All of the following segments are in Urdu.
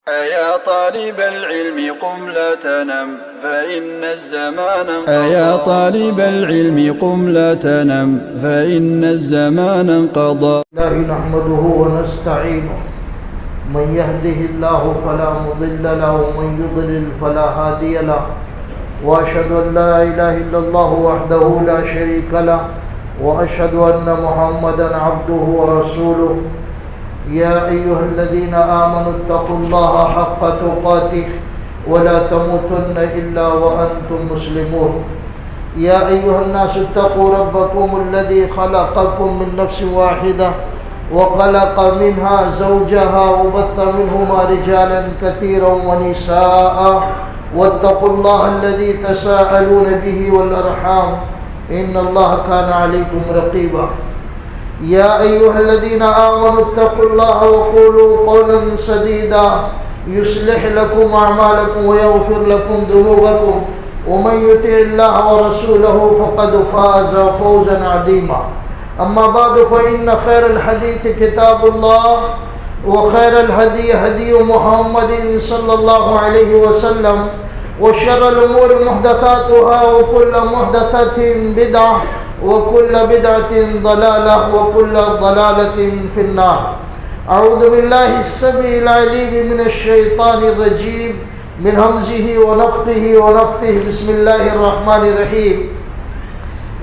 أيا طالب العلم قم لا تنم فإن الزمان أيا طالب العلم قم لا تنم فإن الزمان انقضى. الله نحمده ونستعينه من يهده الله فلا مضل له ومن يضلل فلا هادي له وأشهد أن لا إله إلا الله وحده لا شريك له وأشهد أن محمدا عبده ورسوله. يا أيها الذين آمنوا اتقوا الله حق تقاته ولا تموتن إلا وأنتم مسلمون. يا أيها الناس اتقوا ربكم الذي خلقكم من نفس واحدة وخلق منها زوجها وبث منهما رجالا كثيرا ونساء واتقوا الله الذي تساءلون به والأرحام إن الله كان عليكم رقيبا. يا أيها الذين آمنوا اتقوا الله وقولوا قولا سديدا يصلح لكم أعمالكم ويغفر لكم ذنوبكم ومن يطع الله ورسوله فقد فاز فوزا عظيما. أما بعد فإن خير الحديث كتاب الله وخير الهدي هدي محمد صلى الله عليه وسلم وشر الأمور محدثاتها وكل محدثة بدعة وكل بدعة ضلالة وكل ضلالة في النار. أعوذ بالله السميع العليم من الشيطان الرجيم من همزه ونفخه ونفثه. بسم الله الرحمن الرحيم.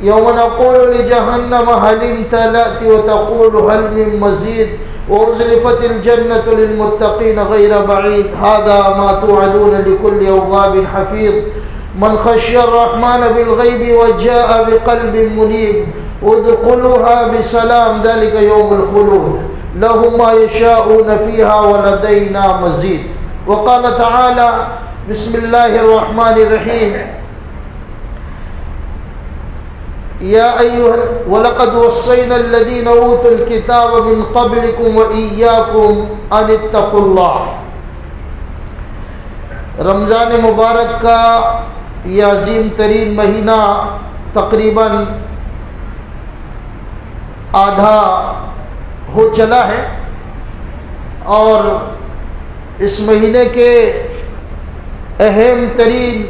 يوم نقول لجهنم هل امتلأت وتقول هل من مزيد وأزلفت الجنة للمتقين غير بعيد هذا ما توعدون لكل أواب حفيظ. من خشي الرحمن بالغيب وجاء بقلب منيب ادخلوها بسلام ذلك يوم الخلود لهم ما يشاءون فيها ولدينا مزيد. وقال تعالى بسم الله الرحمن الرحيم. يا أيها ولقد وصينا الذين أوتوا الكتاب من قبلكم وإياكم أن اتقوا الله. رمضان مبارک کا یہ عظیم ترین مہینہ تقریباً آدھا ہو چلا ہے اور اس مہینے کے اہم ترین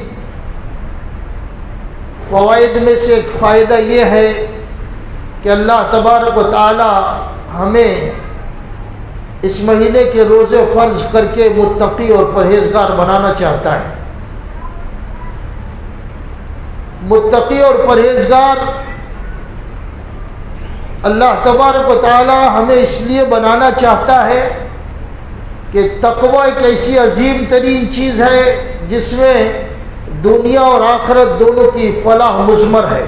فوائد میں سے ایک فائدہ یہ ہے کہ اللہ تبارک و تعالی ہمیں اس مہینے کے روزے فرض کر کے متقی اور پرہیزگار بنانا چاہتا ہے. متقی اور پرہیزگار اللہ تبارک و تعالی ہمیں اس لیے بنانا چاہتا ہے کہ تقوی ایک ایسی عظیم ترین چیز ہے جس میں دنیا اور آخرت دونوں کی فلاح مضمر ہے.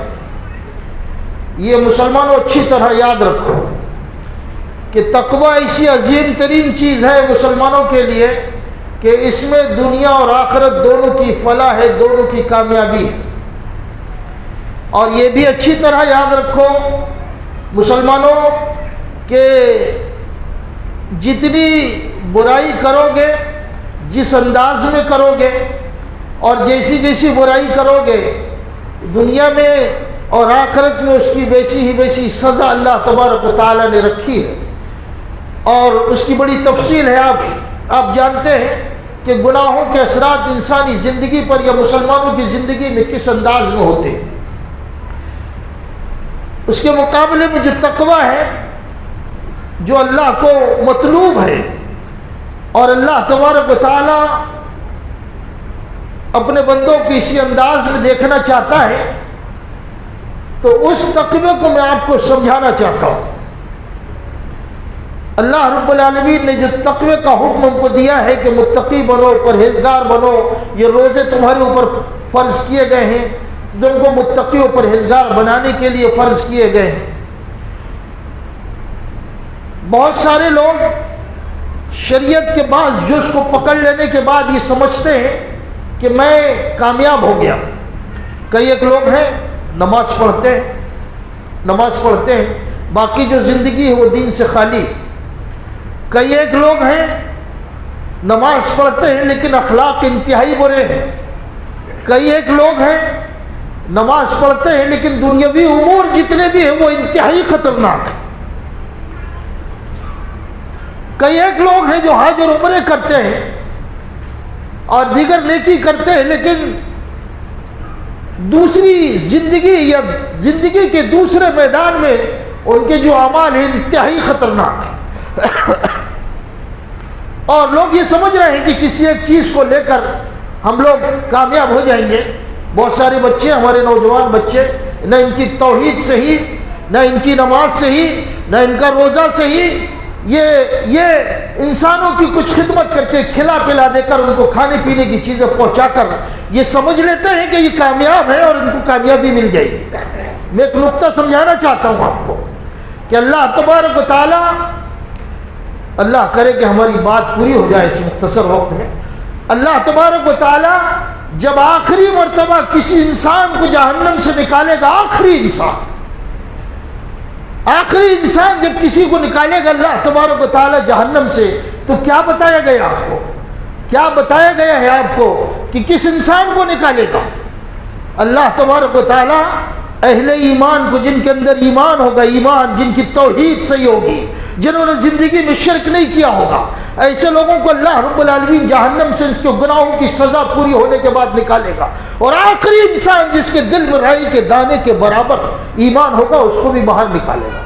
یہ مسلمانوں اچھی طرح یاد رکھو کہ تقوی ایسی عظیم ترین چیز ہے مسلمانوں کے لیے کہ اس میں دنیا اور آخرت دونوں کی فلاح ہے, دونوں کی کامیابی ہے. اور یہ بھی اچھی طرح یاد رکھو مسلمانوں کہ جتنی برائی کرو گے, جس انداز میں کرو گے اور جیسی جیسی برائی کرو گے دنیا میں اور آخرت میں اس کی ویسی ہی ویسی سزا اللہ تبارک و تعالی نے رکھی ہے. اور اس کی بڑی تفصیل ہے. آپ جانتے ہیں کہ گناہوں کے اثرات انسانی زندگی پر یا مسلمانوں کی زندگی میں کس انداز میں ہوتے ہیں. اس کے مقابلے میں جو تقوی ہے, جو اللہ کو مطلوب ہے اور اللہ تبارک و تعالی اپنے بندوں کو اسی انداز میں دیکھنا چاہتا ہے, تو اس تقوی کو میں آپ کو سمجھانا چاہتا ہوں. اللہ رب العالمین نے جو تقوی کا حکم ہم کو دیا ہے کہ متقی بنو, پرہیزگار بنو, یہ روزے تمہارے اوپر فرض کیے گئے ہیں, تم کو متقی و پرہیزگار بنانے کے لیے فرض کیے گئے ہیں. بہت سارے لوگ شریعت کے بعض جز کو پکڑ لینے کے بعد یہ سمجھتے ہیں کہ میں کامیاب ہو گیا. کئی ایک لوگ ہیں نماز پڑھتے ہیں باقی جو زندگی ہے وہ دین سے خالی ہے. کئی ایک لوگ ہیں نماز پڑھتے ہیں لیکن اخلاق انتہائی برے ہیں. کئی ایک لوگ ہیں نماز پڑھتے ہیں لیکن دنیاوی امور جتنے بھی ہیں وہ انتہائی خطرناک ہیں. کئی ایک لوگ ہیں جو حج اور عمرے کرتے ہیں اور دیگر نیکی کرتے ہیں، لیکن دوسری زندگی یا زندگی کے دوسرے میدان میں ان کے جو اعمال ہیں انتہائی خطرناک ہیں اور لوگ یہ سمجھ رہے ہیں کہ کسی ایک چیز کو لے کر ہم لوگ کامیاب ہو جائیں گے. بہت سارے بچے، ہمارے نوجوان بچے، نہ ان کی توحید صحیح، نہ ان کی نماز صحیح، نہ ان کا روزہ صحیح، یہ انسانوں کی کچھ خدمت کر کے کھلا پلا دے کر ان کو کھانے پینے کی چیزیں پہنچا کر یہ سمجھ لیتے ہیں کہ یہ کامیاب ہے اور ان کو کامیابی مل جائے گی. میں ایک نقطہ سمجھانا چاہتا ہوں آپ کو کہ اللہ تبارک و تعالی، اللہ کرے کہ ہماری بات پوری ہو جائے اس مختصر وقت میں، اللہ تبارک و تعالی جب آخری مرتبہ کسی انسان کو جہنم سے نکالے گا، آخری انسان جب کسی کو نکالے گا اللہ تبارک و تعالی جہنم سے، تو کیا بتایا گیا آپ کو؟ کیا بتایا گیا ہے آپ کو کہ کس انسان کو نکالے گا؟ اللہ تبارک و تعالی اہل ایمان کو، جن کے اندر ایمان ہوگا، ایمان جن کی توحید صحیح ہوگی، جنہوں نے زندگی میں شرک نہیں کیا ہوگا، ایسے لوگوں کو اللہ رب العالمین جہنم سے اس کے گناہوں کی سزا پوری ہونے کے بعد نکالے گا. اور آخری انسان جس کے دل میں رائی کے دانے کے برابر ایمان ہوگا، اس کو بھی باہر نکالے گا.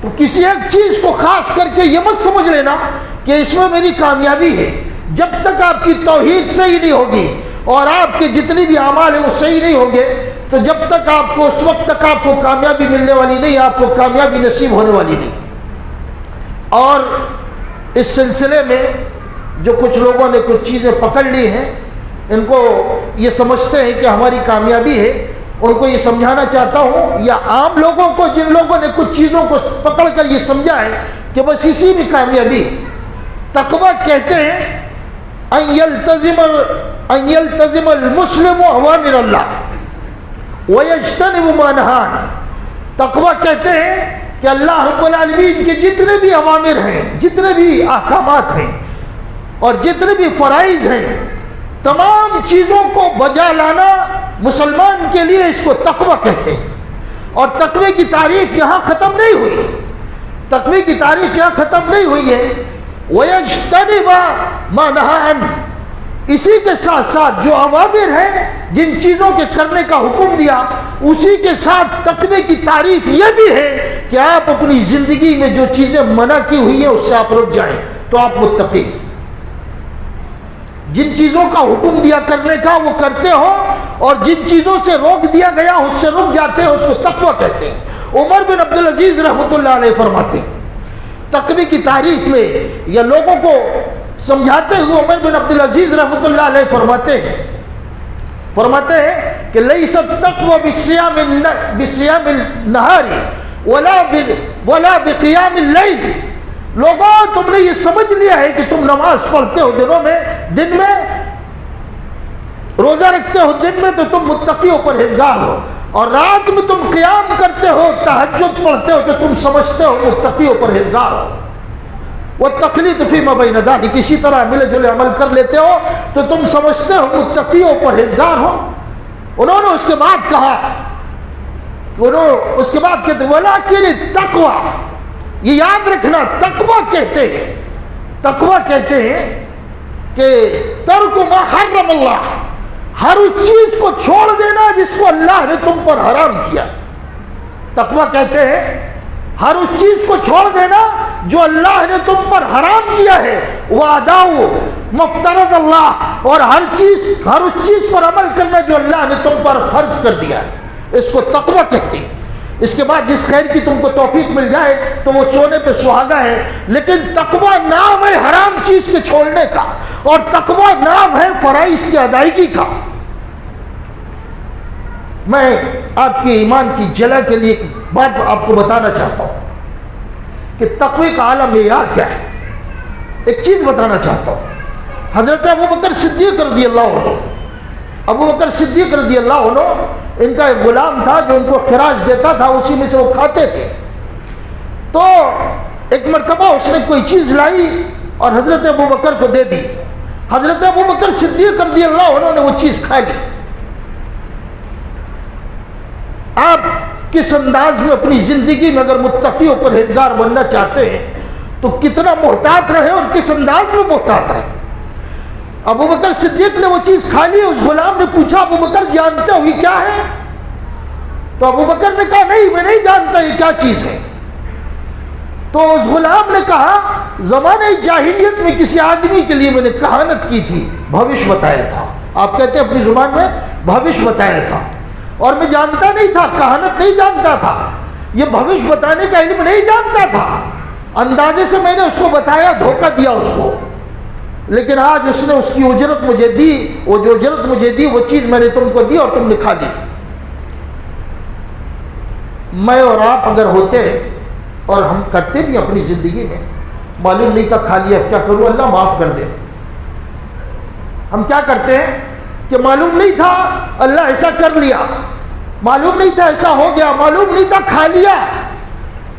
تو کسی ایک چیز کو خاص کر کے یہ مت سمجھ لینا کہ اس میں میری کامیابی ہے. جب تک آپ کی توحید صحیح نہیں ہوگی اور آپ کے جتنی بھی اعمال ہیں وہ صحیح نہیں ہوں گے، تو جب تک آپ کو، اس وقت تک آپ کو کامیابی ملنے والی نہیں، آپ کو کامیابی نصیب ہونے والی نہیں. اور اس سلسلے میں جو کچھ لوگوں نے کچھ چیزیں پکڑ لی ہیں، ان کو یہ سمجھتے ہیں کہ ہماری کامیابی ہے، ان کو یہ سمجھانا چاہتا ہوں، یا عام لوگوں کو جن لوگوں نے کچھ چیزوں کو پکڑ کر یہ سمجھا ہے کہ بس اسی میں کامیابی ہے. تقویٰ کہتے ہیں ان یلتزم المسلم اوامر اللہ ویجتنب ما نہی عنہ. تقویٰ کہتے ہیں کہ اللہ رب العالمین کے جتنے بھی اوامر ہیں، جتنے بھی احکامات ہیں اور جتنے بھی فرائض ہیں، تمام چیزوں کو بجا لانا مسلمان کے لیے اس کو تقویٰ کہتے ہیں. اور تقوی کی تعریف یہاں ختم نہیں ہوئی، تقوی کی تعریف یہاں ختم نہیں ہوئی ہے. وَيَجْتَنِبَ مَا نَهَى عَنْهُ. اسی کے ساتھ ساتھ جو اوامر ہیں، جن چیزوں کے کرنے کا حکم دیا، اسی کے ساتھ تقوی کی تعریف یہ بھی ہے کہ آپ اپنی زندگی میں جو چیزیں منع کی ہوئی ہیں اس سے آپ رک جائیں، تو آپ متقی ہیں. جن چیزوں کا حکم دیا کرنے کا وہ کرتے ہو، اور جن چیزوں سے روک دیا گیا اس سے رک جاتے ہیں، اس کو تقویٰ کہتے ہیں. عمر بن عبدالعزیز رحمۃ اللہ علیہ فرماتے ہیں تقوی کی تعریف میں، یا لوگوں کو سمجھاتے ہوئے عمر بن عبدالعزیز رحمۃ اللہ علیہ فرماتے ہیں کہ لیس التقوی بصیام النہار ولا بقیام اللیل. لوگوں، تم نے یہ سمجھ لیا ہے کہ تم نماز پڑھتے ہو دن میں روزہ رکھتے ہو دن میں، تو تم متقی و پرہیزگار ہو، اور رات میں تم قیام کرتے ہو، تہجد پڑھتے ہو، تو تم سمجھتے ہو متقی و پرہیزگار ہو. والتقلید فیما بین ذلک، اسی طرح ملے جلے عمل کر لیتے ہو تو تم سمجھتے ہو متقی و پرہیزگار ہو. انہوں نے اس کے بعد کہا، کہتے ولیکن التقوی، یہ یاد رکھنا، تقویٰ کہتے ہیں کہ ترک ما حرم اللہ، ہر اس چیز کو چھوڑ دینا جس کو اللہ نے تم پر حرام کیا. تقویٰ کہتے ہیں ہر اس چیز کو چھوڑ دینا جو اللہ نے تم پر حرام کیا ہے. وَأَدَاءُ مَفْتَرَضَ اللَّهُ، اور ہر اس چیز پر عمل کرنا جو اللہ نے تم پر فرض کر دیا ہے، اس کو تقویٰ کہتے ہیں. اس کے بعد جس خیر کی تم کو توفیق مل جائے تو وہ سونے پہ سہاگا ہے، لیکن تقویٰ نام ہے حرام چیز کے چھوڑنے کا، اور تقویٰ نام ہے فرائض کی ادائیگی کا. میں آپ کے ایمان کی جلہ کے لیے ایک بات آپ کو بتانا چاہتا ہوں کہ تقوی کا اعلیٰ معیار کیا ہے. ایک چیز بتانا چاہتا ہوں. حضرت ابوبکر صدیق رضی اللہ عنہ، ان کا ایک غلام تھا جو ان کو خراج دیتا تھا، اسی میں سے وہ کھاتے تھے. تو ایک مرتبہ اس نے کوئی چیز لائی اور حضرت ابوبکر کو دے دی. حضرت ابوبکر صدیق رضی اللہ عنہ نے وہ چیز کھا لی. آپ کس انداز میں اپنی زندگی میں اگر متقی و پرہیزگار بننا چاہتے ہیں تو کتنا محتاط رہے اور کس انداز میں محتاط رہے. ابو بکر صدیق نے وہ چیز کھا لی. اس غلام نے پوچھا ابو بکر جانتے ہو یہ کیا ہے؟ تو ابو بکر نے کہا نہیں میں نہیں جانتا یہ کیا چیز ہے. تو اس غلام نے کہا زمانے جاہلیت میں کسی آدمی کے لیے میں نے کہانت کی تھی, بھوش بتایا تھا. آپ کہتے ہیں اپنی زبان میں بھوش بتایا تھا, اور میں جانتا نہیں تھا, کہانت نہیں جانتا تھا, یہ بھوش بتانے کا علم نہیں جانتا تھا. اندازے سے میں نے اس کو بتایا, دھوکہ دیا اس کو, لیکن آج اس نے اس کی اجرت مجھے دی. وہ جو اجرت مجھے دی وہ چیز میں نے تم کو دی اور تم نے کھا لی. میں اور آپ اگر ہوتے, اور ہم کرتے بھی اپنی زندگی میں, معلوم نہیں تھا کھا لیا اب کیا کروں اللہ معاف کر دے. ہم کیا کرتے ہیں کہ معلوم نہیں تھا اللہ ایسا کر لیا, معلوم نہیں تھا ایسا ہو گیا, معلوم نہیں تھا کھا لیا,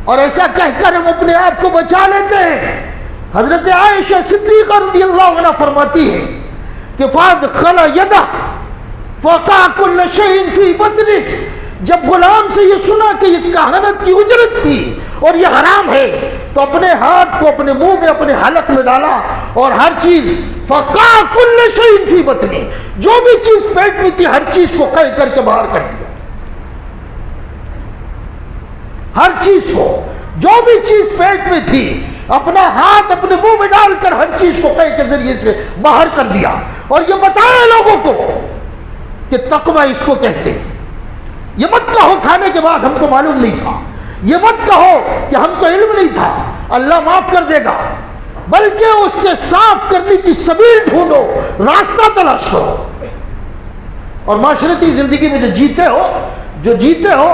اور ایسا کہہ کر ہم اپنے آپ کو بچا لیتے ہیں. حضرت عائشہ صدیقہ رضی اللہ عنہ فرماتی ہے کہ فادخل یدہ فوقع کل شیء فی بطنہ. جب غلام سے یہ سنا کہ یہ کہانت کی اجرت تھی اور یہ حرام ہے, تو اپنے ہاتھ کو اپنے منہ میں اپنے حلق میں ڈالا اور ہر چیز فوقع کل شیء فی بطنہ, جو بھی چیز پیٹ میں تھی ہر چیز کو قے کر کے باہر کر دیا. ہر چیز کو, جو بھی چیز پیٹ میں تھی اپنا ہاتھ اپنے منہ میں ڈال کر ہر چیز کو قے کے ذریعے سے باہر کر دیا. اور یہ بتایا لوگوں کو کہ تقوی اس کو کہتے ہیں. یہ مت کہو کھانے کے بعد ہم کو معلوم نہیں تھا, یہ مت کہو کہ ہم کو علم نہیں تھا, اللہ معاف کر دے گا, بلکہ اس کے صاف کرنے کی سبیل ڈھونڈو, راستہ تلاش کرو. اور معاشرتی زندگی میں جو جیتے ہو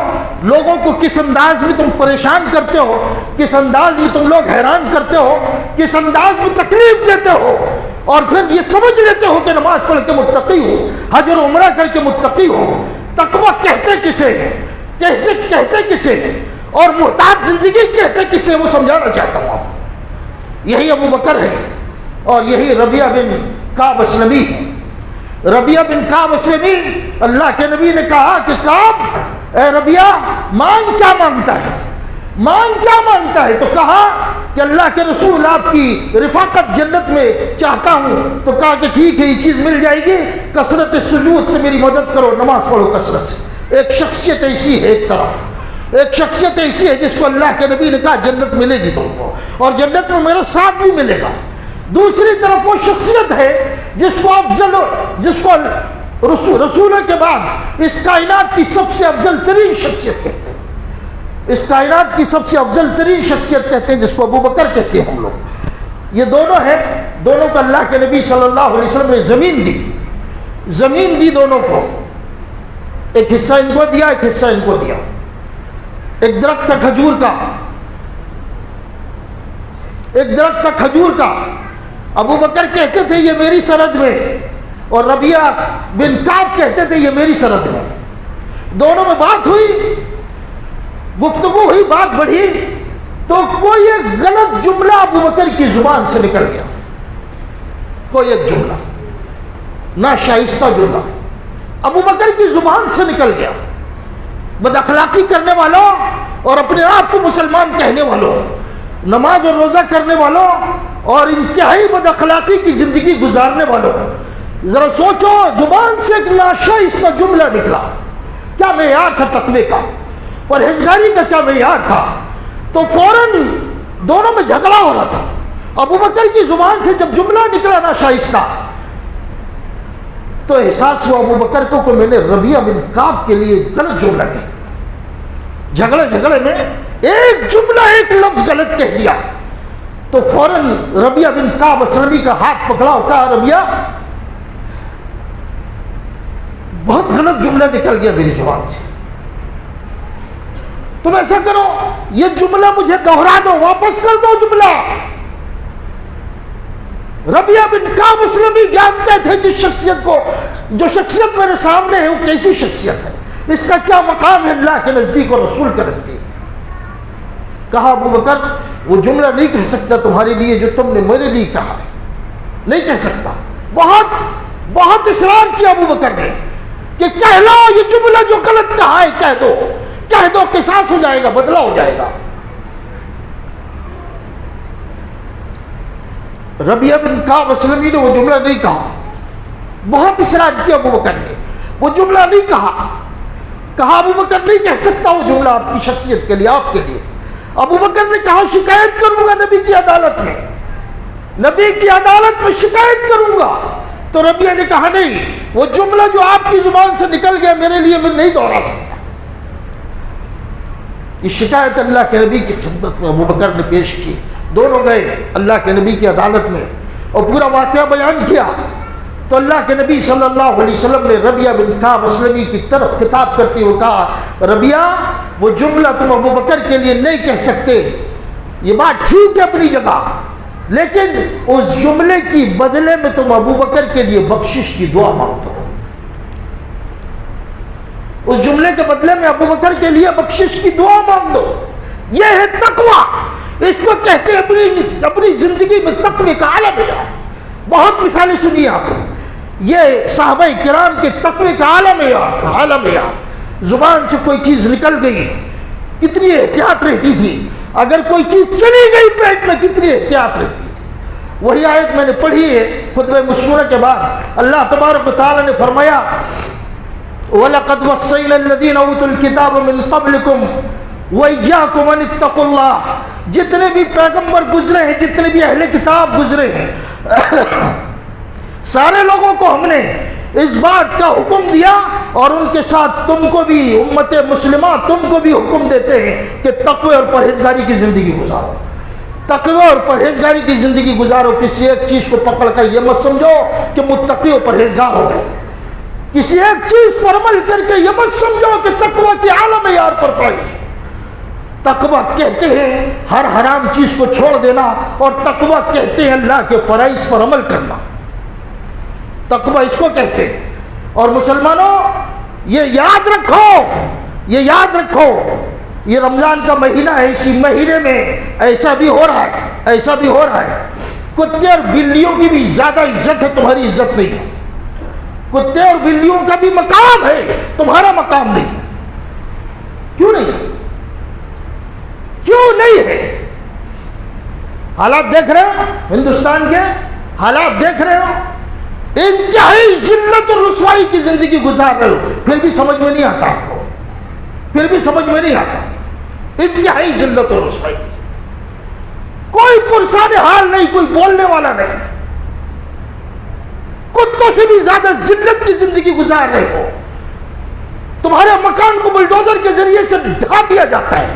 لوگوں کو کس انداز میں تم پریشان کرتے ہو, کس انداز میں تم لوگ حیران کرتے ہو, کس انداز میں تکلیف دیتے ہو, اور پھر یہ سمجھ لیتے ہو کہ نماز پڑھ کے متقی ہو, حج اور عمرہ کر کے متقی ہو. تقویٰ کہتے کسے, کیسے کہتے کسے, اور محتاط زندگی کہتے کسے, وہ سمجھانا چاہتا ہوں. یہی ابو بکر ہے اور یہی ربیہ بن کعب اسلمی ہے. ربیہ بن کعب اسلمی, اللہ کے نبی نے کہا کہ کعب اے ربیہ مانگ کیا مانگتا ہے, مانگ کیا مانگتا ہے؟ تو کہا کہ اللہ کے رسول آپ کی رفاقت جنت میں چاہتا ہوں. تو کہا کہ ٹھیک ہے یہ چیز مل جائے گی, کثرت سجود سے میری مدد کرو, نماز پڑھو کثرت سے. ایک شخصیت ایسی ہے, ایک طرف ایک شخصیت ایسی ہے جس کو اللہ کے نبی نے کہا جنت ملے گی تم کو, اور جنت میں میرا ساتھ بھی ملے گا. دوسری طرف وہ شخصیت ہے جس کو افضل, جس کو رسولوں کے بعد اس کائنات کی سب سے افضل ترین شخصیت کہتے ہیں, اس کائنات کی سب سے افضل ترین شخصیت کہتے ہیں, جس کو ابو بکر کہتے ہیں ہم لوگ. یہ دونوں ہیں, دونوں کو اللہ کے نبی صلی اللہ علیہ وسلم نے زمین دی دونوں کو. ایک حصہ ان کو دیا, ایک حصہ ان کو دیا. ایک درخت کا کھجور کا, ایک درخت کا کھجور کا. ابو بکر کہتے تھے یہ میری سرحد میں, اور ربیہ بن کعب کہتے تھے یہ میری سرحد میں. دونوں میں بات ہوئی, گفتگو ہوئی, بات بڑھی, تو کوئی ایک غلط جملہ ابو بکر کی زبان سے نکل گیا. کوئی ایک جملہ, ناشائستہ جملہ ابو بکر کی زبان سے نکل گیا. بد اخلاقی کرنے والوں اور اپنے آپ کو مسلمان کہنے والوں, نماز اور روزہ کرنے والوں اور انتہائی بد اخلاقی کی زندگی گزارنے والوں, ذرا سوچو زبان سے ایک ناشائستہ جملہ نکلا. کیا معیار تھا تقوی کا, پرہیزگاری کا کیا معیار تھا؟ تو فوراً دونوں میں جھگڑا ہو رہا تھا. ابو بکر کی زبان سے جب جملہ نکلا ناشائستہ, تو احساس ہوا ابو بکر کو کہ میں نے ربیہ بن کعب کے لیے غلط جملہ کہہ دیا. جھگڑے میں ایک جملہ, ایک لفظ غلط کہہ دیا. تو فوراً ربیہ بن کعب اسلمی کا ہاتھ پکڑا اور کہا ربیہ بہت غلط جملہ نکل گیا میری زبان سے, تم ایسا کرو یہ جملہ مجھے دوہرا دو, واپس کر دو جملہ. ربیہ بن کعب اسلمی جانتے تھے جس شخصیت کو, جو شخصیت میرے سامنے ہے وہ کیسی شخصیت ہے, اس کا کیا مقام ہے اللہ کے نزدیک اور رسول کے نزدیک. کہا ابو بکر وہ جملہ نہیں کہہ سکتا تمہارے لیے جو تم نے میرے لیے کہا ہے, نہیں کہہ سکتا. بہت اصرار کیا ابو بکر نے کہ کہہ لو یہ جملہ جو غلط کہا ہے کہہ دو, قصاص ہو جائے گا, بدلہ ہو جائے گا. ربیہ بن کعب اسلمی نے وہ جملہ نہیں کہا. بہت اصرار کیا ابو بکر نے، وہ جملہ نہیں کہا ابو بکر نہیں کہہ سکتا وہ جملہ آپ کی شخصیت کے لیے، آپ کے لیے۔ ابو بکر نے کہا شکایت کروں گا نبی کی عدالت میں، نبی کی عدالت میں شکایت کروں گا۔ تو ربیعہ نے کہا نہیں، وہ جملہ جو آپ کی زبان سے نکل گیا میرے لیے میں نہیں دوہرا سکتا۔ یہ شکایت اللہ کے نبی کی خدمت میں ابو بکر نے پیش کی، دونوں گئے اللہ کے نبی کی عدالت میں اور پورا واقعہ بیان کیا۔ تو اللہ کے نبی صلی اللہ علیہ وسلم نے ربیعہ بن کعب اسلمی کی طرف خطاب کرتے ہوئے کہا ربیعہ وہ جملہ تم ابو بکر کے لیے نہیں کہہ سکتے، یہ بات ٹھیک ہے اپنی جگہ، لیکن اس جملے کی بدلے میں تم ابو بکر کے لیے بخشش کی دعا مانگتے ہو، اس جملے کے بدلے میں ابو بکر کے لیے بخشش کی دعا مانگ دو۔ یہ ہے تقوی، اس کو کہتے ہیں اپنی زندگی میں تقوی کا عالم ہے۔ بہت مثالیں سنی آپ نے، یہ صحابہ کرام کے تقوی کا عالم ہے یار۔ زبان سے کوئی چیز نکل گئی کتنی احتیاط رہتی تھی، اگر کوئی چیز چلی گئی پیٹ میں کتنی احتیاط رہتی تھی۔ وہی آیت میں نے پڑھی ہے خطبہ مشورہ کے بعد، اللہ تبارک و تعالی نے فرمایا وَلَقَدْ وَصَّيْنَا الَّذِينَ أُوتُوا الْكِتَابَ مِن قَبْلِكُمْ وَإِيَّاكُمْ أَنِ اتَّقُوا اللَّهَ، جتنے بھی پیغمبر گزرے ہیں، جتنے بھی اہل کتاب گزرے ہیں، سارے لوگوں کو ہم نے اس بات کا حکم دیا اور ان کے ساتھ تم کو بھی، امت مسلمہ تم کو بھی حکم دیتے ہیں کہ تقوی اور پرہیزگاری کی زندگی گزارو، تقوی اور پرہیزگاری کی زندگی گزارو۔ کسی ایک چیز کو پکڑ کر یہ مت سمجھو کہ متقی و پرہیزگار ہو گئے، کسی ایک چیز پر عمل کر کے یہ مت سمجھو کہ تقوی کی عالم یار پر فائز۔ تقوی کہتے ہیں ہر حرام چیز کو چھوڑ دینا، اور تقوی کہتے ہیں اللہ کے فرائض پر عمل کرنا، تقوی اس کو کہتے ہیں۔ اور مسلمانوں یہ یاد رکھو، یہ رمضان کا مہینہ ہے، اسی مہینے میں ایسا بھی ہو رہا ہے کتے اور بلیوں کی بھی زیادہ عزت ہے، تمہاری عزت نہیں ہے۔ کتے اور بلیوں کا بھی مقام ہے، تمہارا مقام نہیں ہے۔ کیوں نہیں ہے؟ حالات دیکھ رہے ہو، ہندوستان کے حالات دیکھ رہے ہو، انتہائی ذلت اور رسوائی کی زندگی گزار رہے ہو، پھر بھی سمجھ میں نہیں آتا آپ کو، انتہائی ذلت اور رسوائی، کوئی پرسان حال نہیں، کوئی بولنے والا نہیں، کتوں سے بھی زیادہ ذلت کی زندگی گزار رہے ہو۔ تمہارے مکان کو بلڈوزر کے ذریعے سے ڈھا دیا جاتا ہے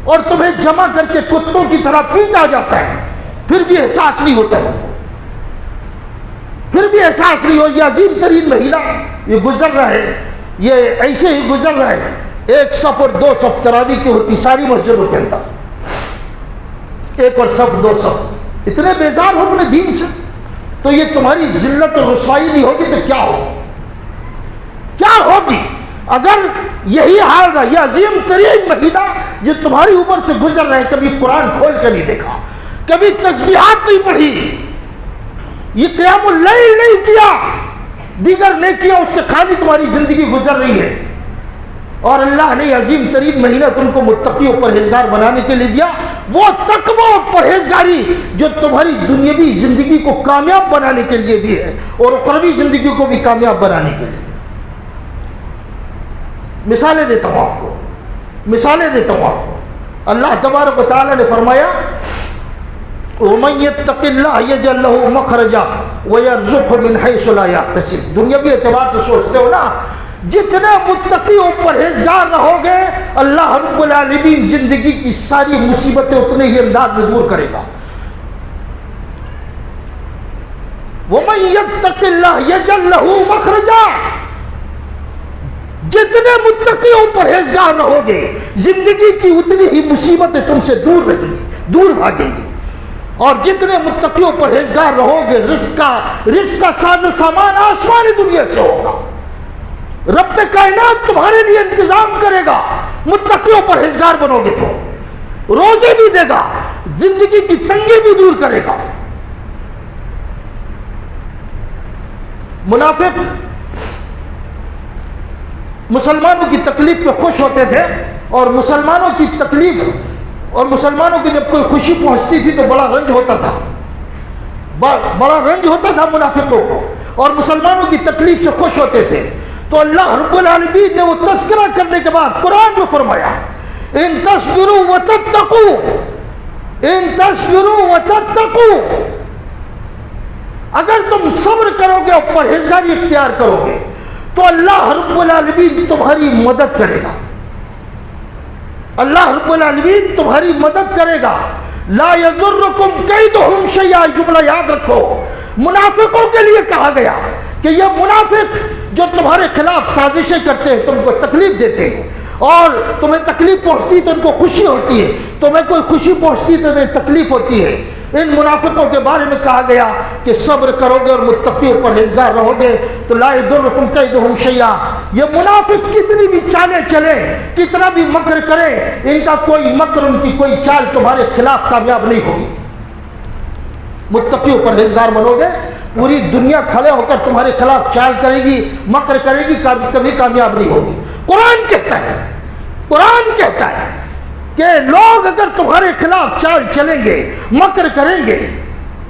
اور تمہیں جمع کر کے کتوں کی طرح پیٹا جاتا ہے، پھر بھی احساس نہیں ہوتا ہے، یہ عظیم ترین مہینہ یہ گزر رہا ہے، یہ ایسے ہی گزر رہا ہے، ایک صف اور دو صف تراویح کی ہوتی ساری مسجدوں کے اندر، ایک اور صف دو صف، اتنے بیزار ہو اپنے دین سے، تو یہ تمہاری ذلت اور رسوائی نہیں ہوگی تو کیا ہوگی؟ اگر یہی حال رہا، یہ عظیم ترین مہینہ جو تمہاری اوپر سے گزر رہا ہے، کبھی قرآن کھول کے نہیں دیکھا، کبھی تسبیحات نہیں پڑھی، یہ قیام اللیل نہیں کیا، دیگر نیکیاں اس سے خالی تمہاری زندگی گزر رہی ہے، اور اللہ نے عظیم ترین مہینہ تم کو متقی و پرہیزگار بنانے کے لیے دیا، وہ تقوی و پرہیزگاری جو تمہاری دنیاوی زندگی کو کامیاب بنانے کے لیے بھی ہے اور اخروی زندگی کو بھی کامیاب بنانے کے لیے۔ مثالیں دیتا ہوں آپ کو، اللہ تبارک و تعالی نے فرمایا وَمَن يَتَّقِ اللَّهَ يَجْعَل لَّهُ مَخْرَجًا وَيَرْزُقْهُ مِنْ حَيْثُ لَا يَحْتَسِبُ۔ دنیاوی اعتبار سے سوچتے ہو نا، جتنے متقی و پرہیزگار رہو گے اللہ رب العالمین زندگی کی ساری مصیبتیں اتنے ہی انداز میں دور کرے گا۔ وَمَن يَتَّقِ اللَّهَ يَجْعَل لَّهُ مَخْرَجًا، جتنے متقی و پرہیزگار رہو گے زندگی کی اتنی ہی مصیبتیں تم سے دور رہیں گی، دور بھاگیں گی، اور جتنے متقی و پرہیزگار رہو گے رزق کا ساز و سامان آسمانی دنیا سے ہوگا، رب کائنات تمہارے لیے انتظام کرے گا، متقی و پرہیزگار بنو گے تو روزے بھی دے گا، زندگی کی تنگی بھی دور کرے گا۔ منافق مسلمانوں کی تکلیف پہ خوش ہوتے تھے، اور مسلمانوں کی تکلیف اور مسلمانوں کی جب کوئی خوشی پہنچتی تھی تو بڑا رنج ہوتا تھا منافقوں کو، اور مسلمانوں کی تکلیف سے خوش ہوتے تھے. تو اللہ رب العالمین نے وہ تذکرہ کرنے کے بعد قرآن میں فرمایا ان تصبروا وتتقوا، ان تصبروا وتتقوا، اگر تم صبر کرو گے اور پرہیزگاری اختیار کرو گے تو اللہ رب العالمین تمہاری مدد کرے گا. اللہ رب العالمین تمہاری مدد کرے گا. لا یضرکم کیدہم شیئا، جملہ یاد رکھو. منافقوں کے لیے کہا گیا کہ یہ منافق جو تمہارے خلاف سازشیں کرتے ہیں، تم کو تکلیف دیتے ہیں، اور تمہیں تکلیف پہنچتی تو ان کو خوشی ہوتی ہے، تمہیں کوئی خوشی پہنچتی تو انہیں تکلیف ہوتی ہے. ان منافقوں کے بارے میں کہا گیا کہ صبر کرو گے اور متقی اور پرہیزگار رہو گے تو لا یضرکم کیدہم شیئا. یہ منافق کتنی بھی چالیں چلے، کتنا بھی مکر کرے، ان کا کوئی مکر، ان کی کوئی چال تمہارے خلاف کامیاب نہیں ہوگی. متقی اور پرہیزگار بنو گے، پوری دنیا کھڑے ہو کر تمہارے خلاف چال کرے گی، مکر کرے گی، کبھی کامیاب نہیں ہوگی. قرآن کہتا ہے، قرآن کہتا ہے کہ لوگ اگر تمہارے خلاف چال چلیں گے، مکر کریں گے،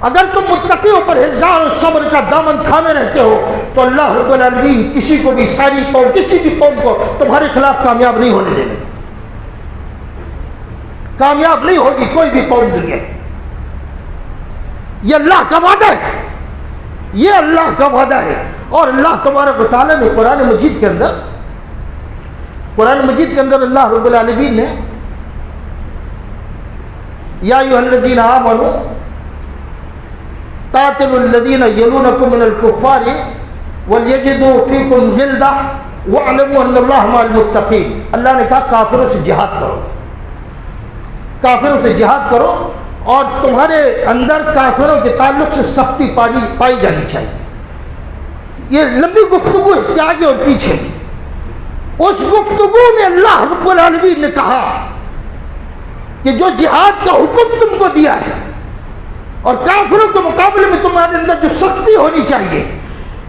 اگر تم متقی و پرہیزگار اور صبر کا دامن تھامے رہتے ہو تو اللہ رب العالمین کسی کو بھی، ساری قوم، کسی بھی قوم کو تمہارے خلاف کامیاب نہیں ہونے دیں گے. کامیاب نہیں ہوگی کوئی بھی قوم دنیا کی. یہ اللہ کا وعدہ ہے، یہ اللہ کا وعدہ ہے. اور اللہ تبارک و تعالیٰ نے قرآن مجید کے اندر اللہ رب العالمین نے یا ایھا الذین آمنوا قاتلوا الذین یلونکم من الکفار ولیجدوا فیکم غلظہ واعلموا ان اللہ مع المتقین. اللہ نے کہا کافروں سے جہاد کرو، کافروں سے جہاد کرو، اور تمہارے اندر کافروں کے تعلق سے سختی پائی جانی چاہیے. یہ لمبی گفتگو اس کے آگے اور پیچھے. اس گفتگو میں اللہ رب العالمین نے کہا کہ جو جہاد کا حکم تم کو دیا ہے اور کافروں کے مقابلے میں تمہارے اندر جو سختی ہونی چاہیے،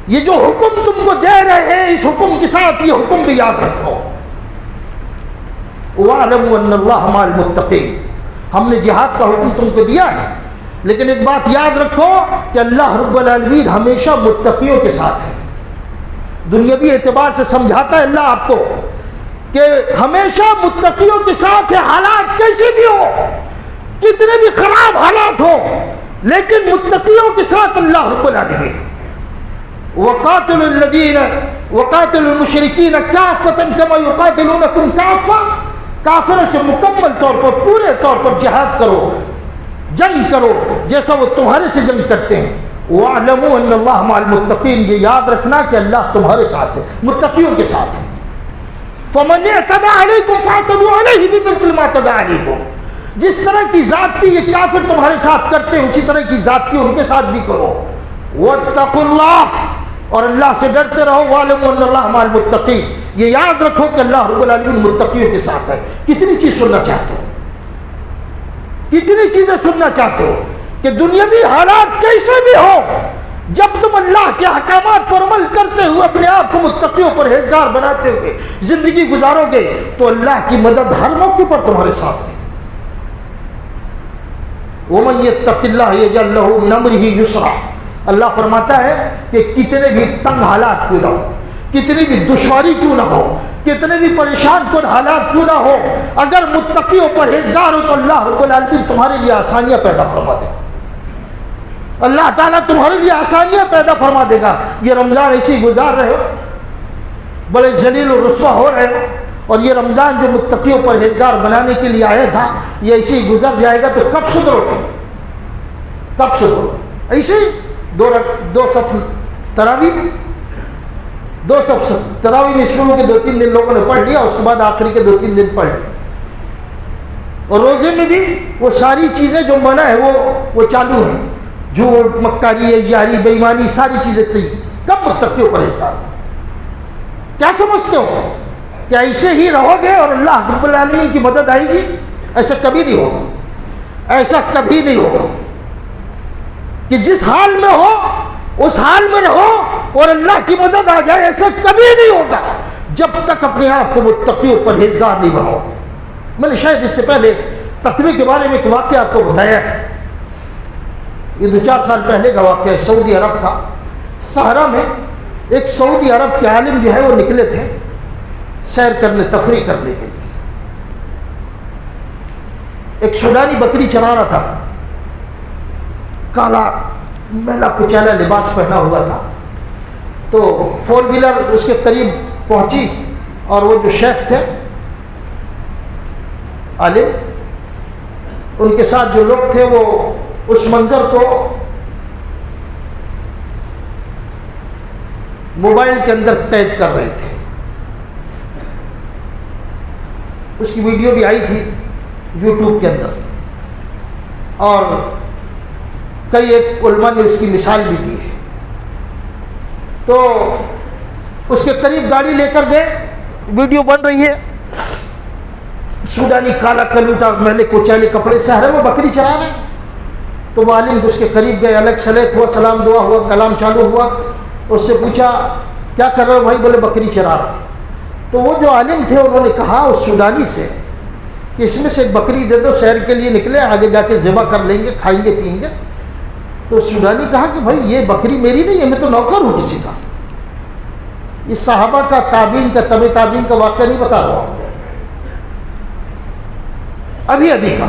یہ جو حکم تم کو دے رہے ہیں، اس حکم کے ساتھ یہ حکم بھی یاد رکھو. وَاعْلَمُوا أَنَّ اللَّهَ مَعَ الْمُتَّقِينَ. ہم نے جہاد کا حکم تم کو دیا ہے، لیکن ایک بات یاد رکھو کہ اللہ رب العالمین ہمیشہ متقیوں کے ساتھ ہے. دنیاوی اعتبار سے سمجھاتا ہے اللہ آپ کو کہ ہمیشہ متقیوں کے ساتھ ہے. حالات کیسے بھی ہو، کتنے بھی خراب حالات ہو، لیکن متقیوں کے ساتھ اللہ رب العالمین. وَقَاتِلُوا الَّذِينَ وَقَاتِلُوا الْمُشْرِكِينَ كَافَّةً كَمَا يُقَاتِلُونَكُمْ كَافَّةً. کافروں سے مکمل طور پر، پورے طور پر جہاد کرو، جنگ کرو جیسا وہ تمہارے سے جنگ کرتے ہیں. وَاعْلَمُوا أَنَّ اللَّهَ مَعَ الْمُتَّقِينَ. یہ یاد رکھنا کہ اللہ تمہارے ساتھ ہے، متقیوں کے ساتھ ہے. فَمَنِ اعْتَدَىٰ عَلَيْكُمْ فَاعْتَدُوا عَلَيْهِ بِمِثْلِ مَا اعْتَدَىٰ عَلَيْكُمْ. جس طرح کی ذاتی یہ کافر تمہارے ساتھ کرتے ہیں، اسی طرح کی ذاتی ان کے ساتھ بھی کرو. وَاتَّقُوا اللَّهَ. اور اللہ سے ڈرتے رہو. وَاعْلَمُوا أَنَّ اللَّهَ مَعَ الْمُتَّقِينَ. یہ یاد رکھو کہ اللہ رب العالمین متقیوں کے ساتھ ہے. کتنی چیز سننا چاہتے ہو، کتنی چیزیں سننا چاہتے ہو کہ دنیاوی حالات کیسے بھی ہو، جب تم اللہ کے احکامات پر عمل کرتے ہوئے اپنے آپ کو متقی و پرہیزگار بناتے ہوئے زندگی گزارو گے تو اللہ کی مدد ہر موقع پر تمہارے ساتھ ہے. وَمَن يَتَّقِ اللَّهَ يَجْعَل لَّهُ مِنْ أَمْرِهِ يُسْرًا. اللہ فرماتا ہے کہ کتنے بھی تنگ حالات کیوں نہ ہو، کتنی بھی دشواری کیوں نہ ہو، کتنے بھی پریشان کن حالات کیوں نہ ہو، اگر متقی و پرہیزگار ہو تو اللہ رب العالمین تمہارے لیے آسانیاں پیدا فرما دے گا. اللہ تعالیٰ تمہارے لیے آسانیاں پیدا فرما دے گا. یہ رمضان ایسے ہی گزار رہے ہو، بڑے ذلیل و رسوا ہو رہے ہو، اور یہ رمضان جو متقی و پرہیزگار بنانے کے لیے آیا تھا یہ ایسے ہی گزر جائے گا. تو کب سدھرو گے، کب سدھرو؟ ایسے ہی دو صف تراویح میں، دو صف تراویح میں شروع کے 2-3 دن لوگوں نے پڑھ لیا، اس کے بعد آخری کے 2-3 دن پڑھ لیا. اور روزے میں بھی وہ ساری چیزیں جو منع ہے وہ چالو ہیں. جھوٹ، مکاری، یاری، بے ایمانی، ساری چیزیں تھی. کب متقی و پرہیزگار؟ کیا سمجھتے ہو کہ ایسے ہی رہو گے اور اللہ رب العالمین کی مدد آئے گی؟ ایسا کبھی نہیں ہوگا، ایسا کبھی نہیں ہوگا. کہ جس حال میں ہو اس حال میں رہو اور اللہ کی مدد آ جائے، ایسا کبھی نہیں ہوگا جب تک اپنے آپ کو متقی و پرہیزگار نہیں بناؤ. میں نے شاید اس سے پہلے تقوی کے بارے میں ایک واقعہ آپ کو بتایا ہے. یہ 2-4 سال پہلے کا واقعہ ہے. سعودی عرب کا صحرا میں ایک سعودی عرب کے عالم جو ہے وہ نکلے تھے سیر کرنے، تفریح کرنے کے لیے. ایک سودانی بکری چرا رہا تھا، کالا میلا کچیلا لباس پہنا ہوا تھا. تو 4 ویلر اس کے قریب پہنچی اور وہ جو شیخ تھے عالم، ان کے ساتھ جو لوگ تھے وہ اس منظر کو موبائل کے اندر قید کر رہے تھے. اس کی ویڈیو بھی آئی تھی یوٹیوب کے اندر، اور کئی ایک علماء نے اس کی مثال بھی دی ہے. تو اس کے قریب گاڑی لے کر گئے، ویڈیو بن رہی ہے، سودانی کالا کلوٹا میلے کوچالے کپڑے سے ہے، وہ بکری چرا رہے. تو وہ عالم اس کے قریب گئے، الگ سلیک ہوا، سلام دعا ہوا، کلام چالو ہوا. اس سے پوچھا کیا کر رہے ہو بھائی؟ بولے بکری چرا رہا. تو وہ جو عالم تھے انہوں نے کہا اس سودانی سے کہ اس میں سے ایک بکری دے دو، سیر کے لیے نکلے، آگے جا کے ذبح کر لیں گے، کھائیں گے پئیں گے. تو سودانی کہا کہ بھائی یہ بکری میری نہیں ہے، میں تو نوکر ہوں کسی کا. یہ صحابہ کا تابعین کا تبع تابعین کا واقعہ نہیں بتا رہا ہوں، ابھی کا.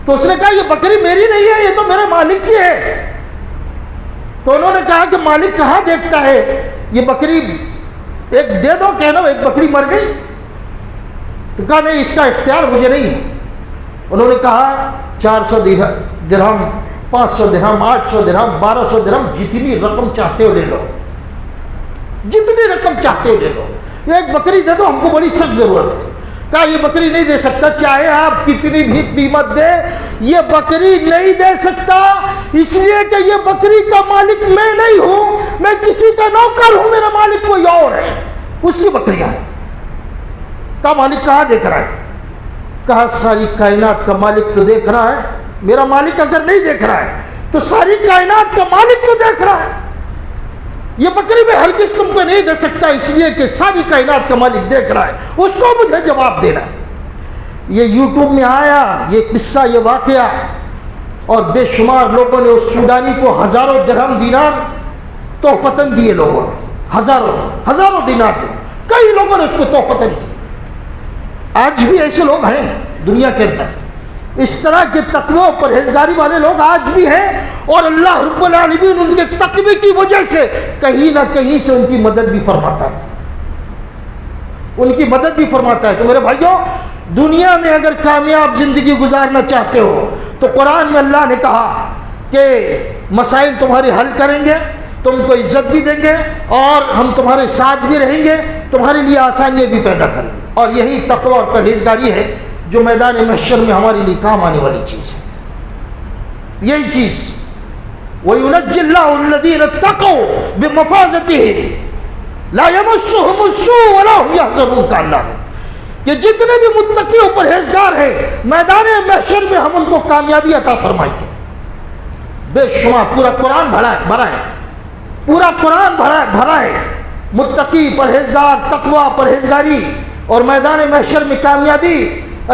تو اس نے کہا یہ بکری میری نہیں ہے، یہ تو میرے مالک کی ہے. تو انہوں نے کہا کہ مالک کہاں دیکھتا ہے، یہ بکری ایک دے دو، کہنا ایک بکری مر گئی. تو کہا نہیں، اس کا اختیار مجھے نہیں ہے. انہوں نے کہا 400 درہم، 500 درہم، 800 درہم، 1200 درہم، جتنی رقم چاہتے ہو لے لو، جتنی رقم چاہتے ہو لے لو، یہ ایک بکری دے دو، ہم کو بڑی سخت ضرورت ہے. کہا یہ بکری نہیں دے سکتا، چاہے آپ کتنی بھی قیمت دے، یہ بکری نہیں دے سکتا، اس لیے کہ یہ بکری کا مالک میں نہیں ہوں، میں کسی کا نوکر ہوں، میرا مالک کوئی اور ہے، اس کی بکریاں ہیں. کہا مالک کہاں دیکھ رہا ہے؟ کہا ساری کائنات کا مالک تو دیکھ رہا ہے. میرا مالک اگر نہیں دیکھ رہا ہے تو ساری کائنات کا مالک تو دیکھ رہا ہے. یہ بکری میں ہر قسم کو نہیں دے سکتا، اس لیے کہ ساری کائنات کا مالک دیکھ رہا ہے، اس کو مجھے جواب دینا ہے. یہ یوٹیوب میں آیا یہ قصہ، یہ واقعہ، اور بے شمار لوگوں نے اس سودانی کو ہزاروں درہم دینار تحفتاً دیے. لوگوں نے ہزاروں دینار دیے، کئی لوگوں نے اس کو تحفتاً دیے. آج بھی ایسے لوگ ہیں دنیا کے اندر، اس طرح کے تقوی و پرہیزگاری والے لوگ آج بھی ہیں، اور اللہ رب العالمین ان کے تقوی کی وجہ سے کہیں نہ کہیں سے ان کی مدد بھی فرماتا ہے، ان کی مدد بھی فرماتا ہے. تو میرے بھائیوں، دنیا میں اگر کامیاب زندگی گزارنا چاہتے ہو تو قرآن میں اللہ نے کہا کہ مسائل تمہارے حل کریں گے، تم کو عزت بھی دیں گے، اور ہم تمہارے ساتھ بھی رہیں گے، تمہارے لیے آسانیاں بھی پیدا کریں گے. اور یہی تقوی اور پرہیزگاری ہے جو میدان محشر میں ہمارے لیے کام آنے والی چیز ہے. یہی چیز وَيُنَجِّ اللَّهُ الَّذِينَ اتَّقَوْا بِمَفَازَتِهِمْ لَا يَمَسُّهُمُ السُّوءُ وَلَا هُمْ يَحْزَنُونَ کا اللہ ہے کہ جتنے بھی متقی و پرہیزگار ہیں میدان محشر میں ہم ان کو کامیابی عطا فرمائیں گے. بے شمار پورا قرآن بھرا ہے، پورا قرآن بھرا ہے متقی، پرہیزگار، تقوی، پرہیزگاری اور میدان محشر میں کامیابی.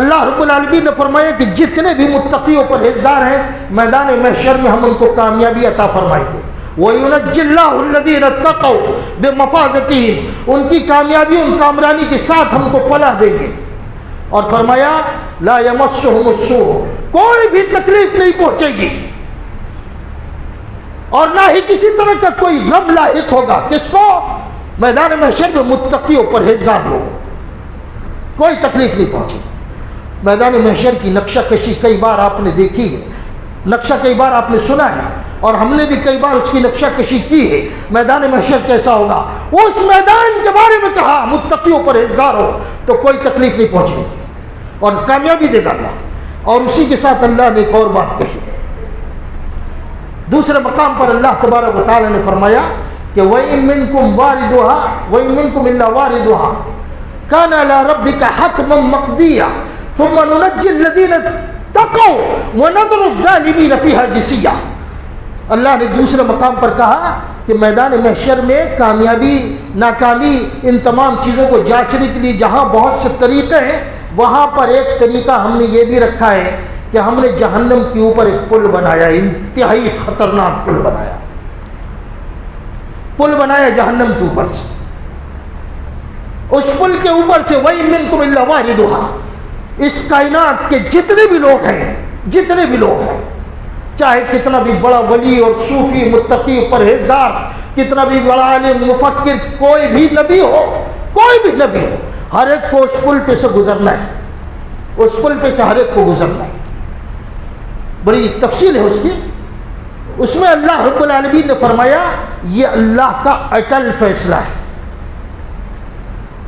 اللہ رب العالمین نے فرمایا کہ جتنے بھی متقی و پرہیزگار ہیں میدان محشر میں ہم ان کو کامیابی عطا فرمائیں گے. وَيُنَجِّ اللَّهُ الَّذِينَ اتَّقَوْا بِمَفَازَتِهِمْ، ان کی کامیابی، ان کامرانی کے ساتھ ہم کو فلاح دیں گے. اور فرمایا لَا يَمَسُّهُمُ السُّوءُ، کوئی بھی تکلیف نہیں پہنچے گی، اور نہ ہی کسی طرح کا کوئی غم لاحق ہوگا. کس کو؟ میدان محشر میں متقی و پرہیزگار لوگ، کوئی تکلیف نہیں پہنچے. میدان محشر کی نقشہ کشی کئی بار آپ نے دیکھی ہے، نقشہ کئی بار آپ نے سنا ہے، اور ہم نے بھی کئی بار اس کی نقشہ کشی کی ہے. میدان محشر کیسا ہوگا اس میدان کے بارے میں کہا متقی و پرہیزگار ہو تو کوئی تکلیف نہیں پہنچے گی اور کامیابی دے گا اللہ. اور اسی کے ساتھ اللہ نے ایک اور بات کہی، دوسرے مقام پر اللہ تبارک و تعالی نے فرمایا کہ وَإِن مِّنكُمْ وَارِدُهَا وَإِن مِّنكُمْ إِلَّا وَارِدُهَا كَانَ عَلَىٰ رَبِّكَ حَتْمًا مَّقْضِيًّا ثُمَّ نُنَجِّي الَّذِينَ اتَّقَوْا وَنَذَرُ الظَّالِمِينَ فِيهَا جِثِيًّا. اللہ نے دوسرے مقام پر کہا کہ میدان محشر میں کامیابی ناکامی ان تمام چیزوں کو جانچنے کے لیے جہاں بہت سے طریقے ہیں، وہاں پر ایک طریقہ ہم نے یہ بھی رکھا ہے کہ ہم نے جہنم کے اوپر ایک پل بنایا، انتہائی خطرناک پل بنایا. پل بنایا جہنم کے اوپر سے، اس پل کے اوپر سے وَإِن مِّنكُمْ إِلَّا وَارِدُهَا، اس کائنات کے جتنے بھی لوگ ہیں، چاہے کتنا بھی بڑا ولی اور صوفی متقی پرہیزگار، کتنا بھی بڑا عالم مفکر، کوئی بھی نبی ہو، ہر ایک کو اس پل پہ سے گزرنا ہے، اس پل پہ سے ہر ایک کو گزرنا ہے۔ بڑی تفصیل ہے اس کی، اس میں اللہ رب العالمین نے فرمایا یہ اللہ کا اٹل فیصلہ ہے،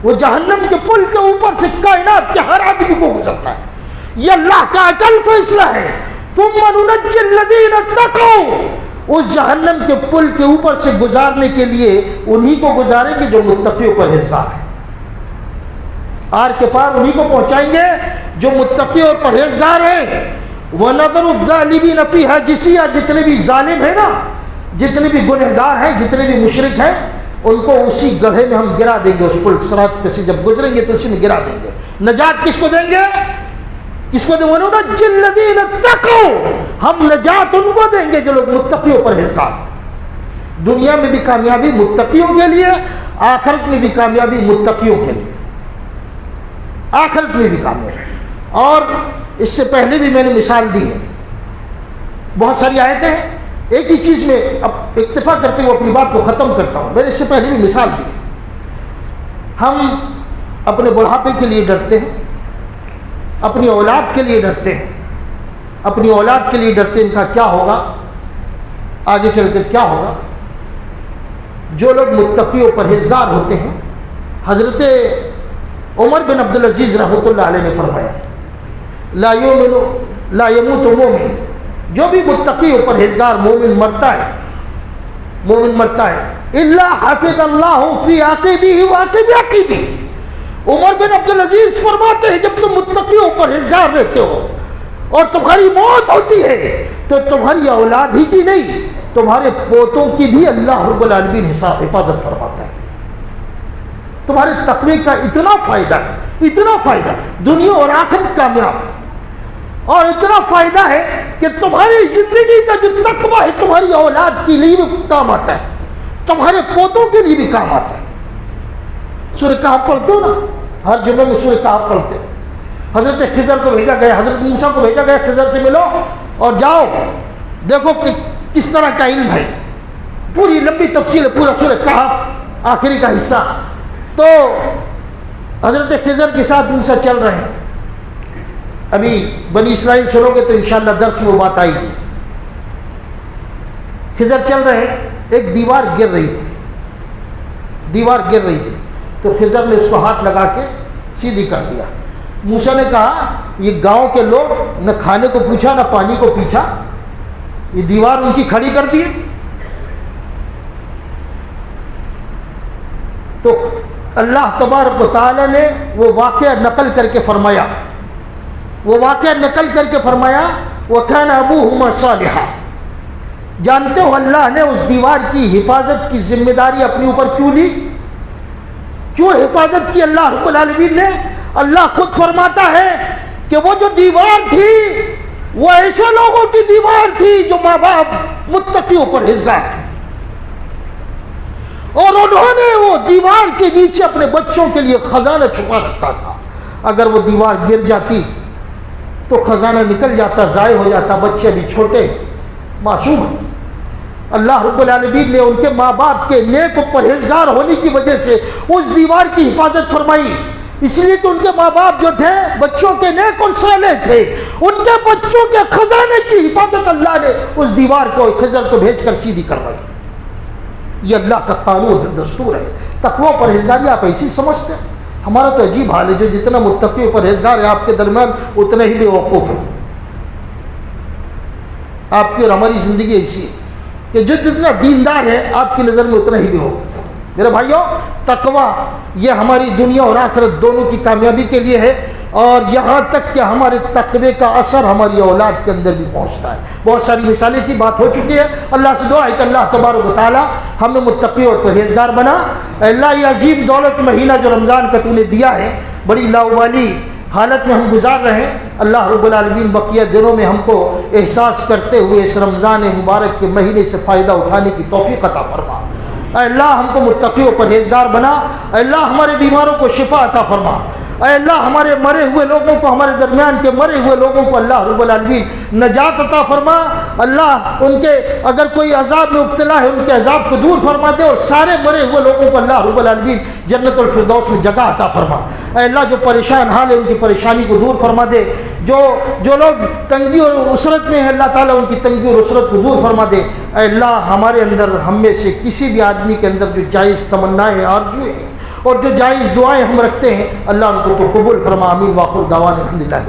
وہ جہنم کے پل کے اوپر سے کائنات کے ہر آدمی کو گزرنا ہے، یہ اللہ کا اٹل فیصلہ ہے۔ ثم ننجی الذین اتقوا، اس جہنم کے پل کے اوپر سے گزارنے کے لیے انہی کو گزاریں گے جو متقی و پرہیزگار ہیں، آر کے پار انہی کو پہنچائیں گے جو متقی اور پرہیزگار ہیں۔ وَنَذَرُ الظَّالِمِينَ فِيهَا جِثِيًّا، جتنے بھی ظالم ہیں نا، جتنے بھی گنہگار ہیں، جتنے بھی مشرک ہیں، ان کو اسی گڑھے میں ہم گرا دیں گے، اس پل صراط پہ سے جب گزریں گے تو اسی میں گرا دیں گے۔ نجات کس کو دیں گے؟ کس کو دیں گے؟ وَنُنَجِّي الَّذِينَ اتَّقَوْا، ہم نجات ان کو دیں گے جو لوگ متقی و پرہیزگار ہیں۔ دنیا میں بھی کامیابی متقیوں کے لیے، آخرت میں بھی کامیابی متقیوں کے لیے، آخرت میں بھی کامیابی۔ اور اس سے پہلے بھی میں نے مثال دی ہے، بہت ساری آیتیں ہیں، ایک ہی چیز میں اب اکتفا کرتے ہوئے اپنی بات کو ختم کرتا ہوں۔ میں نے اس سے پہلے بھی مثال دی، ہم اپنے بڑھاپے کے لیے ڈرتے ہیں، اپنی اولاد کے لیے ڈرتے ہیں، اپنی اولاد کے لیے ڈرتے ہیں ان کا کیا ہوگا، آگے چل کر کیا ہوگا۔ جو لوگ متقی و پرہیزگار ہوتے ہیں، حضرت عمر بن عبدالعزیز رحمۃ اللہ علیہ نے فرمایا لا یموت مومن، جو بھی متقی و پرہیزگار مومن مرتا ہے الا حفظ اللہ فی عقبہ وعقب عقبہ۔ عمر بن عبدالعزیز فرماتے ہیں جب تم متقی و پرہیزگار رہتے ہو اور تمہاری موت ہوتی ہے تو تمہاری اولاد ہی کی نہیں، تمہارے پوتوں کی بھی اللہ رب العالمین حفاظت فرماتا ہے۔ تمہارے تقوی کا اتنا فائدہ دنیا اور آخرت کامیاب، اور اتنا فائدہ ہے کہ تمہاری زندگی کا جو تقوی ہے تمہاری اولاد کے لیے بھی کام آتا ہے، تمہارے پوتوں کے لیے بھی کام آتا ہے۔ سورہ کہف پڑھتے ہو نا، ہر جمعے میں سورہ کہف پڑھتے ہیں۔ حضرت خضر کو بھیجا گیا، حضرت موسیٰ کو بھیجا گیا، خضر سے ملو اور جاؤ دیکھو کہ کس طرح کا علم ہے، پوری لمبی تفصیل ہے، پورا سورہ کہف آخری کا حصہ۔ تو حضرت خضر کے ساتھ موسیٰ چل رہے ہیں، ابھی بنی اسرائیل سنو گے تو انشاءاللہ درس میں وہ بات آئے گی۔ خضر چل رہے ہیں، ایک دیوار گر رہی تھی تو خضر نے اس کو ہاتھ لگا کے سیدھی کر دیا۔ موسیٰ نے کہا یہ گاؤں کے لوگ نہ کھانے کو پوچھا نہ پانی کو پوچھا، یہ دیوار ان کی کھڑی کر دی۔ تو اللہ تبارک و تعالی نے وہ واقعہ نقل کر کے فرمایا وَكَانَ أَبُوهُمَا صَالِحًا۔ جانتے ہو اللہ نے اس دیوار کی حفاظت کی ذمہ داری اپنے اوپر کیوں لی؟ کیوں حفاظت کی اللہ رب العالمین نے؟ اللہ خود فرماتا ہے کہ وہ جو دیوار تھی وہ ایسے لوگوں کی دیوار تھی جو ماں باپ متقی و پرہیزگار تھے، اور انہوں نے وہ دیوار کے نیچے اپنے بچوں کے لیے خزانہ چھپا رکھا تھا۔ اگر وہ دیوار گر جاتی تو خزانہ نکل جاتا، ضائع ہو جاتا، بچے بھی چھوٹے معصوم ہیں۔ اللہ رب العالمین نے ان کے ماں باپ کے نیک و پرہیزگار ہونے کی وجہ سے اس دیوار کی حفاظت فرمائی، اس لیے کہ ان کے ماں باپ جو تھے بچوں کے نیک اور صالح تھے، ان کے بچوں کے خزانے کی حفاظت اللہ نے اس دیوار کو خضر کو بھیج کر سیدھی کروائی۔ یہ اللہ کا قانون ہے، دستور ہے۔ تقوی و پرہیزگاری آپ ایسی سمجھتے ہیں؟ ہمارا تو عجیب حال ہے، جو جتنا متقی و پرہیزگار ہے آپ کے درمیان اتنے ہی بے وقوف ہے۔ آپ کی اور ہماری زندگی ایسی ہے کہ جو جتنا دیندار ہے آپ کی نظر میں اتنا ہی بے وقوف ہے۔ میرے بھائیوں، تقوی یہ ہماری دنیا اور آخرت دونوں کی کامیابی کے لیے ہے، اور یہاں تک کہ ہمارے تقوی کا اثر ہماری اولاد کے اندر بھی پہنچتا ہے۔ بہت ساری مثالیں تھی، بات ہو چکی ہے۔ اللہ سے دعا ہے کہ اللہ تبارک و تعالی ہمیں متقی اور پرہیزگار بنا۔ اللہ یہ عظیم دولت مہینہ جو رمضان کا تو نے دیا ہے، بڑی لاوالی حالت میں ہم گزار رہے ہیں، اللہ رب العالمین بقیہ دنوں میں ہم کو احساس کرتے ہوئے اس رمضان مبارک کے مہینے سے فائدہ اٹھانے کی توفیق عطا فرما۔ اے اللہ ہم کو متقی و پرہیزگار بنا، اے اللہ ہمارے بیماروں کو شفا عطا فرما، اے اللہ ہمارے مرے ہوئے لوگوں کو، ہمارے درمیان کے مرے ہوئے لوگوں کو اللہ رب العالمین نجات عطا فرما، اللہ ان کے اگر کوئی عذاب میں مبتلا ہے ان کے عذاب کو دور فرما دے، اور سارے مرے ہوئے لوگوں کو اللہ رب العالمین جنت الفردوس میں جگہ عطا فرما، اے اللہ جو پریشان حال ہے ان کی پریشانی کو دور فرما دے، جو لوگ تنگی اور اسرت میں ہیں اللہ تعالیٰ ان کی تنگی اور اسرت کو دور فرما دے، اے اللہ ہمارے اندر، ہم میں سے کسی بھی آدمی کے اندر جو جائز تمنائیں آرزویں ہیں اور جو جائز دعائیں ہم رکھتے ہیں اللہ ان کو قبول فرما، آمین، وآخر دعوانا الحمدللہ۔